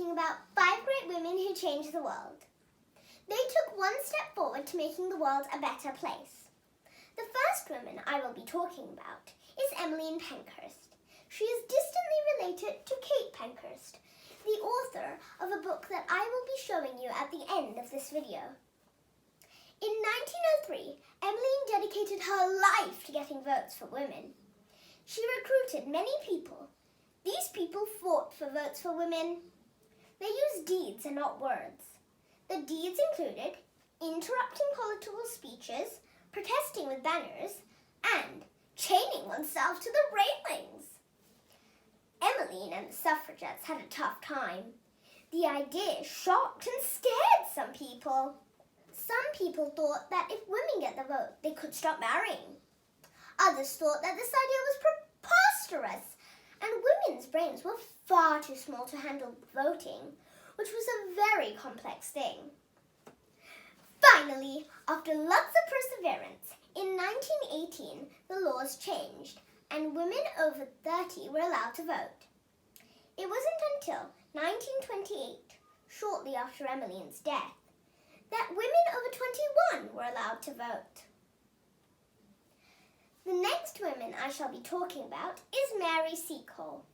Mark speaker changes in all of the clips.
Speaker 1: talking about 5 great women who changed the world. They took one step forward to making the world a better place. The first woman I will be talking about is Emmeline Pankhurst. She is distantly related to Kate Pankhurst, the author of a book that I will be showing you at the end of this video. In 1903, Emmeline dedicated her life to getting votes for women. She recruited many people. These people fought for votes for women. They used deeds and not words. The deeds included interrupting political speeches, protesting with banners, and chaining oneself to the railings. Emmeline and the suffragettes had a tough time. The idea shocked and scared some people. Some people thought that if women get the vote, they could stop marrying. Others thought that this idea was preposterous, and women's brains were far too small to handle voting, which was a very complex thing. Finally, after lots of perseverance, in 1918, the laws changed, and women over 30 were allowed to vote. It wasn't until 1928, shortly after Emmeline's death, that women over 21 were allowed to vote. The next woman I shall be talking about is Mary Seacole.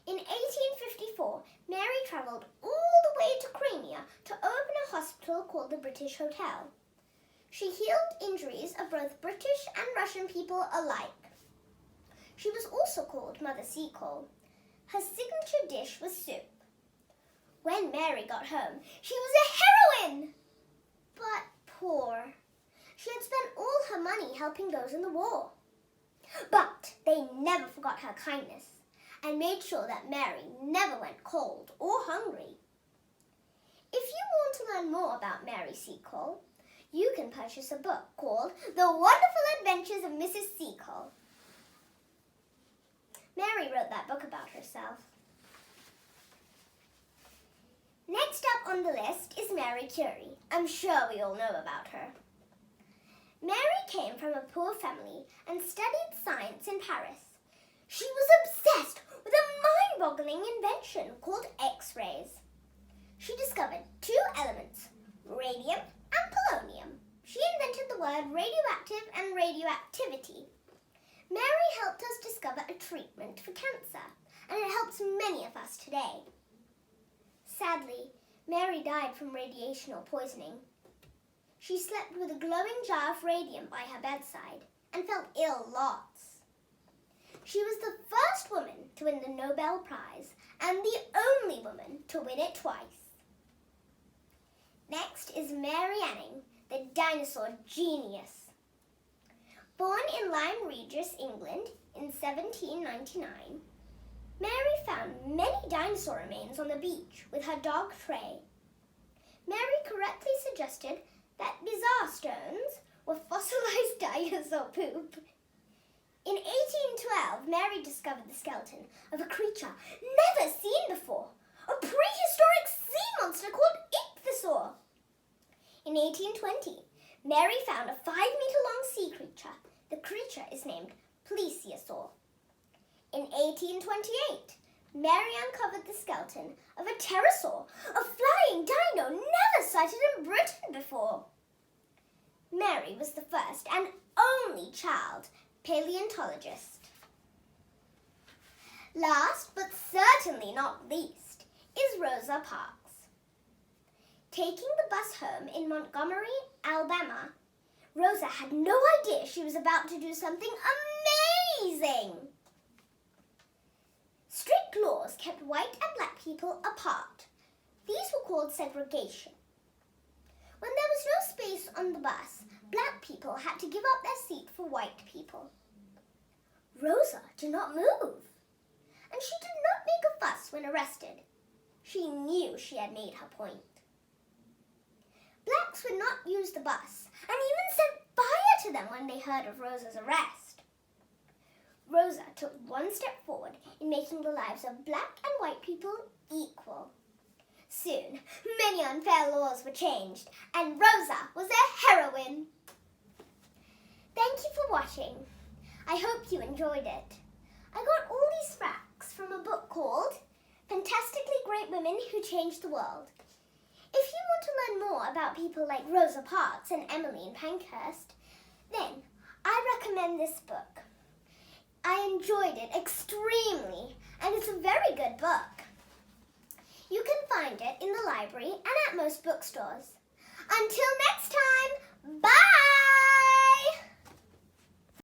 Speaker 1: In 1854, Mary travelled all the way to Crimea to open a hospital called the British Hotel. She healed injuries of both British and Russian people alike. She was also called Mother Seacole. Her signature dish was soup. When Mary got home, she was a heroine! But poor. She had spent all her money helping those in the war. But they never forgot her kindness and made sure that Mary never went cold or hungry. If you want to learn more about Mary Seacole, you can purchase a book called The Wonderful Adventures of Mrs. Seacole. Mary wrote that book about herself. Next up on the list is Mary Curie. I'm sure we all know about her. Mary came from a poor family and studied science in Paris. She was obsessed with a mind-boggling invention called X-rays. She discovered 2 elements, radium and polonium. She invented the word radioactive and radioactivity. Mary helped us discover a treatment for cancer, and it helps many of us today. Sadly, Mary died from radiation or poisoning. She slept with a glowing jar of radium by her bedside and felt ill lots. She was the first woman to win the Nobel Prize and the only woman to win it twice. Next is Mary Anning, the dinosaur genius. Born in Lyme Regis, England in 1799, Mary found many dinosaur remains on the beach with her dog Trey. Mary correctly suggested that bizarre stones were fossilized dinosaur poop. In 1812, Mary discovered the skeleton of a creature never seen before, a prehistoric sea monster called ichthyosaur. In 1820, Mary found a 5-meter-long sea creature. The creature is named plesiosaur. In 1828, Mary uncovered the skeleton of a pterosaur, a flying dino never sighted in Britain before. Mary was the first and only child paleontologist. Last, but certainly not least, is Rosa Parks. Taking the bus home in Montgomery, Alabama, Rosa had no idea she was about to do something amazing. Strict laws kept white and black people apart. These were called segregation. When there was no space on the bus, black people had to give up their seat for white people. Rosa did not move, and she did not make a fuss when arrested. She knew she had made her point. Blacks would not use the bus and even set fire to them when they heard of Rosa's arrest. Rosa took one step forward in making the lives of black and white people equal. Soon, many unfair laws were changed, and Rosa was a heroine. Thank you for watching. I hope you enjoyed it. I got all these facts from a book called Fantastically Great Women who changed the world. If you want to learn more about people like Rosa Parks and Emmeline Pankhurst, then I recommend this book. I enjoyed it extremely, and it's a very good book. You can find it in the library and at most bookstores. Until next time, bye!